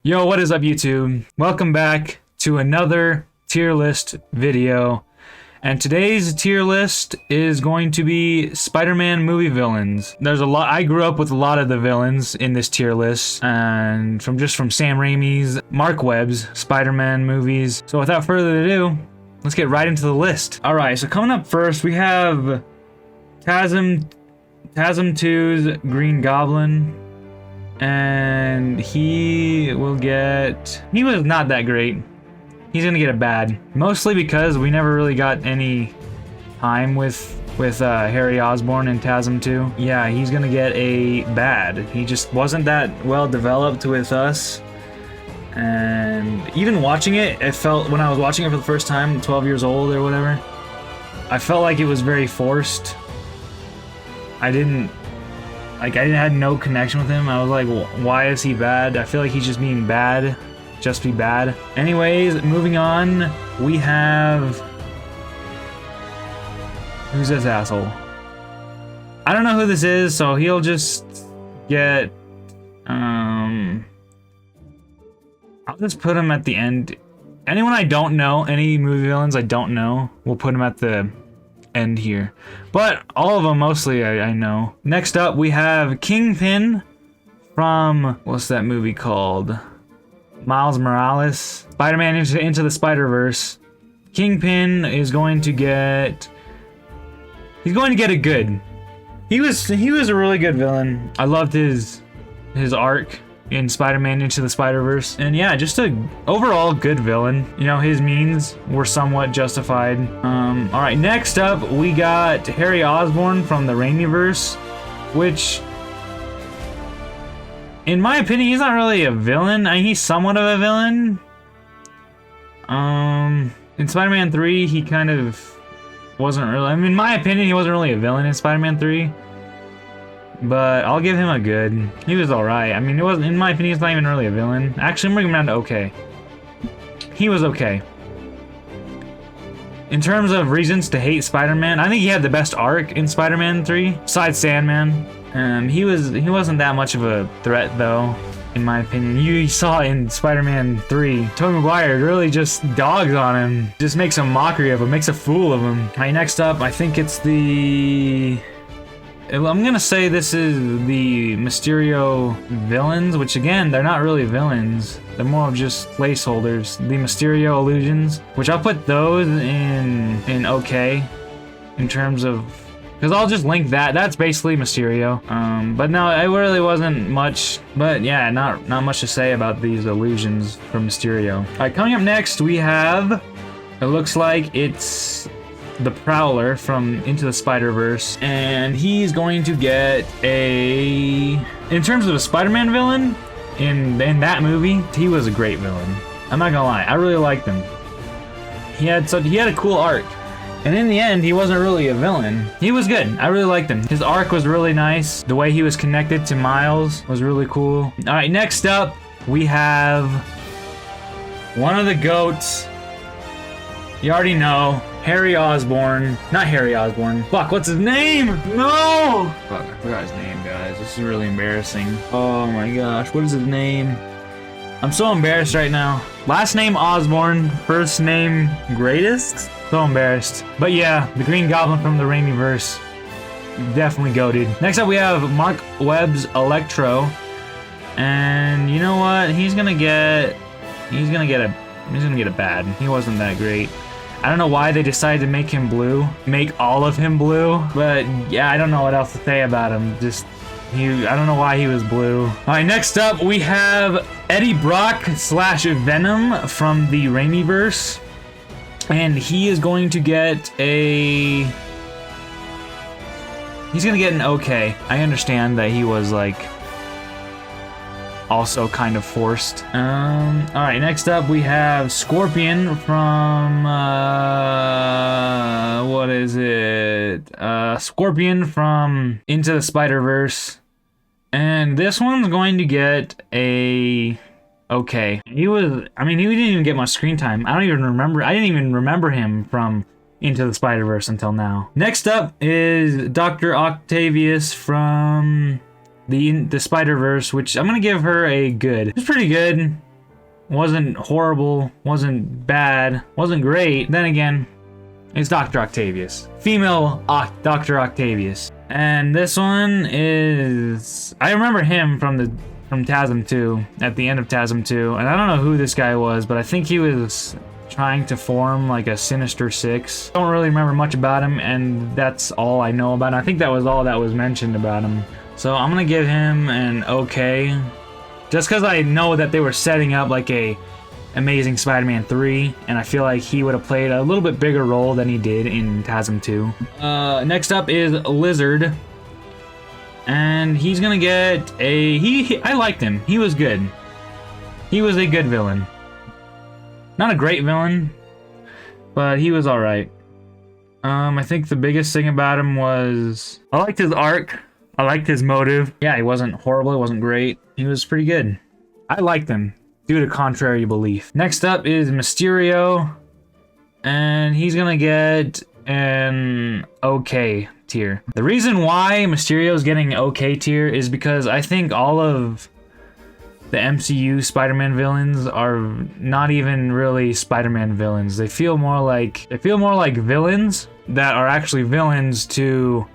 Yo, what is up, YouTube? Welcome back to another tier list video. And today's tier list is going to be Spider-Man movie villains. There's a lot. I grew up with a lot of the villains in this tier list, and from Sam Raimi's, Mark Webb's Spider-Man movies. So without further ado, let's get right into the list. All right, so coming up first, we have TASM 2's Green Goblin. And he was not that great. He's gonna get a bad, mostly because we never really got any time with Harry Osborn and TASM 2. Yeah, he's gonna get a bad. He just wasn't that well developed with us. And even watching it, when I was watching it for the first time, 12 years old or whatever, I felt like it was very forced. I had no connection with him. I was like, well, why is he bad? I feel like he's just being bad. Just be bad. Anyways, moving on, we have... Who's this asshole? I don't know who this is, so he'll just get... I'll just put him at the end. Anyone I don't know, any movie villains I don't know, we'll put him at the end here, but all of them mostly I know. Next up, we have Kingpin from, what's that movie called? Miles Morales, Spider-Man into the Spider-Verse. Kingpin is going to get, he's going to get a good. He was a really good villain. I loved his arc in Spider-Man Into the Spider-Verse. And yeah, just a overall good villain. You know, his means were somewhat justified. Alright, next up, we got Harry Osborn from the Raimiverse, which, in my opinion, he's not really a villain. I mean, he's somewhat of a villain. In Spider-Man 3, he kind of wasn't really, I mean, in my opinion, he wasn't really a villain in Spider-Man 3. But I'll give him a good. He was alright. I mean, it wasn't, in my opinion, he's not even really a villain. Actually, I'm bringing him down to okay. He was okay. In terms of reasons to hate Spider-Man, I think he had the best arc in Spider-Man 3, besides Sandman. He wasn't that much of a threat, though, in my opinion. You saw in Spider-Man 3, Tobey Maguire really just dogs on him, just makes a mockery of him, makes a fool of him. Alright, next up, I think it's the... I'm gonna say this is the Mysterio villains, which again, they're not really villains. They're more of just placeholders. The Mysterio illusions, which I'll put those in okay, in terms of, because I'll just link that. That's basically Mysterio. But no, it really wasn't much. But yeah, not much to say about these illusions from Mysterio. All right, coming up next, we have. It looks like it's the Prowler from Into the Spider-Verse, and he's going to get a... In terms of a Spider-Man villain, in that movie, he was a great villain. I'm not gonna lie, I really liked him. He had a cool arc, and in the end, he wasn't really a villain. He was good. I really liked him. His arc was really nice. The way he was connected to Miles was really cool. All right, next up, we have one of the GOATs. You already know. Harry Osborn. Not Harry Osborn. Fuck, what's his name? No! Fuck, I forgot his name, guys. This is really embarrassing. Oh my gosh, what is his name? I'm so embarrassed right now. Last name Osborn, first name Greatest? So embarrassed. But yeah, the Green Goblin from the Raimiverse. Definitely goated. Next up, we have Mark Webb's Electro. And you know what? He's gonna get a bad. He wasn't that great. I don't know why they decided to make him blue, make all of him blue, but yeah, I don't know what else to say about him. I don't know why he was blue. All right, next up we have Eddie Brock / Venom from the Raimiverse, and he is going to get he's gonna get an okay. I understand that he was like also kind of forced. Alright, next up we have Scorpion from, what is it? Scorpion from Into the Spider-Verse. And this one's going to get a okay. He didn't even get much screen time. I didn't even remember him from Into the Spider-Verse until now. Next up is Dr. Octavius from the Spider-Verse, which I'm gonna give her a good. It's pretty good. wasn't horrible, wasn't bad, wasn't great. Then again, it's Dr. Octavius. Female Dr. Octavius. And this one is... I remember him from TASM 2, at the end of TASM 2. And I don't know who this guy was, but I think he was trying to form like a Sinister Six. Don't really remember much about him, and that's all I know about him. I think that was all that was mentioned about him. So I'm gonna give him an okay. Just because I know that they were setting up like a Amazing Spider-Man 3, and I feel like he would have played a little bit bigger role than he did in TASM 2. Next up is Lizard. And he's gonna get a... I liked him. He was good. He was a good villain. Not a great villain, but he was alright. I think the biggest thing about him was... I liked his arc. I liked his motive. Yeah, he wasn't horrible. He wasn't great. He was pretty good. I liked him, due to contrary belief. Next up is Mysterio. And he's gonna get an okay tier. The reason why Mysterio's getting okay tier is because I think all of the MCU Spider-Man villains are not even really Spider-Man villains. They feel more like villains that are actually villains to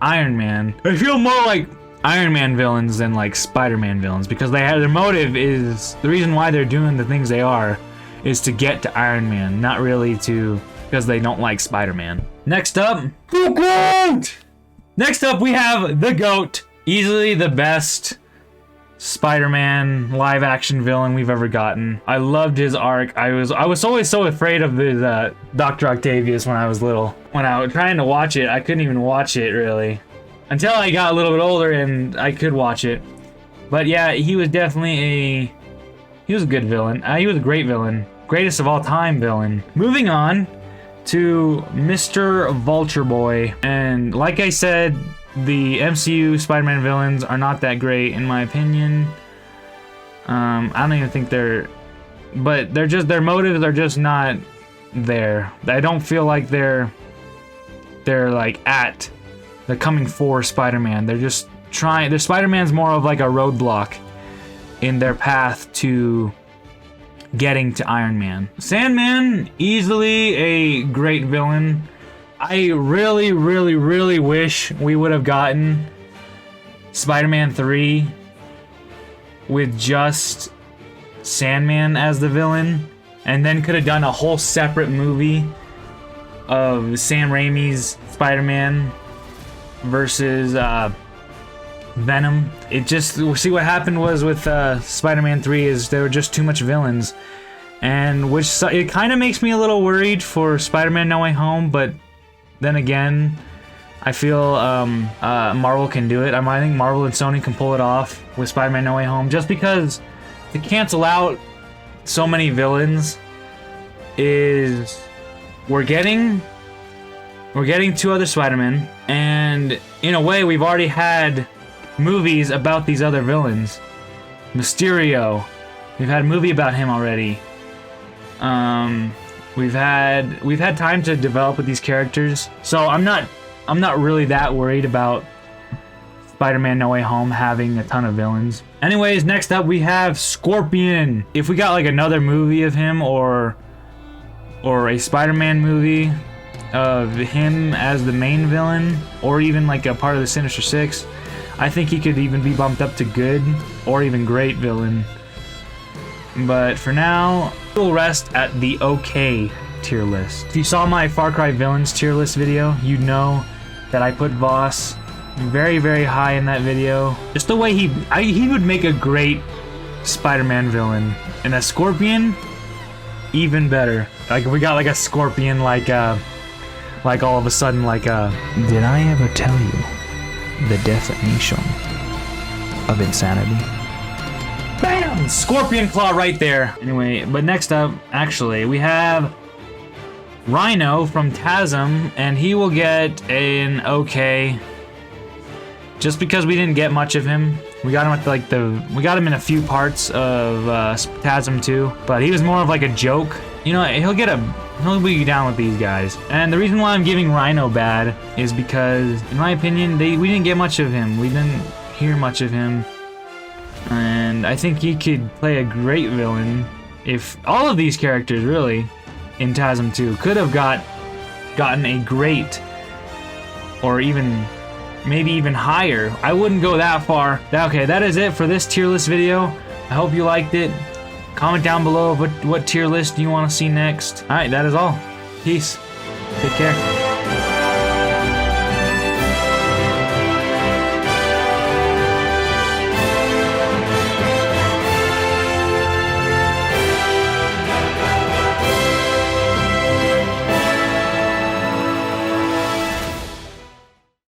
Iron Man. They feel more like Iron Man villains than like Spider-Man villains, because they have their motive is the reason why they're doing the things they are is to get to Iron Man, not really to because they don't like Spider-Man. Next up, the GOAT! Next up we have the GOAT, easily the best Spider-Man live action villain we've ever gotten. I loved his arc. I was always so afraid of the Dr. Octavius when I was little. When I was trying to watch it, I couldn't even watch it really. Until I got a little bit older and I could watch it. But yeah, he was definitely he was a good villain. He was a great villain. Greatest of all time villain. Moving on to Mr. Vulture Boy. And like I said, the MCU Spider-Man villains are not that great in my opinion. I don't even think but their motives are just not there. I don't feel like they're like at the coming for Spider-Man. They're just trying. Their Spider-Man's more of like a roadblock in their path to getting to Iron Man. Sandman, easily a great villain. I really, really, really wish we would have gotten Spider-Man 3 with just Sandman as the villain, and then could have done a whole separate movie of Sam Raimi's Spider-Man versus Venom. It just, see what happened was with Spider-Man 3 is there were just too much villains, and it kind of makes me a little worried for Spider-Man No Way Home, but then again, I feel Marvel can do it. I think Marvel and Sony can pull it off with Spider-Man No Way Home, just because to cancel out so many villains is we're getting 2 other Spider-Men, and in a way we've already had movies about these other villains. Mysterio, we've had a movie about him already. We've had time to develop with these characters, so I'm not really that worried about Spider-Man No Way Home having a ton of villains. Anyways, next up we have Scorpion. If we got like another movie of him or a Spider-Man movie of him as the main villain, or even like a part of the Sinister Six, I think he could even be bumped up to good or even great villain. But for now, we'll rest at the okay tier list. If you saw my Far Cry villains tier list video, you'd know that I put Voss very, very high in that video. Just the way he would make a great Spider-Man villain, and a Scorpion, even better. Like if we got like a Scorpion, like all of a sudden like Did I ever tell you the definition of insanity? Bam! Scorpion Claw right there. Anyway, but next up, actually, we have Rhino from TASM, and he will get an okay. Just because we didn't get much of him. We got him at we got him in a few parts of TASM 2, but he was more of like a joke. You know, he'll be down with these guys. And the reason why I'm giving Rhino bad is because, in my opinion, we didn't get much of him. We didn't hear much of him. And and I think he could play a great villain if all of these characters really in TASM 2 could have gotten a great, or even maybe even higher. I wouldn't go that far. Okay, that is it for this tier list video. I hope you liked it. Comment down below what tier list you want to see next. Alright, that is all. Peace. Take care.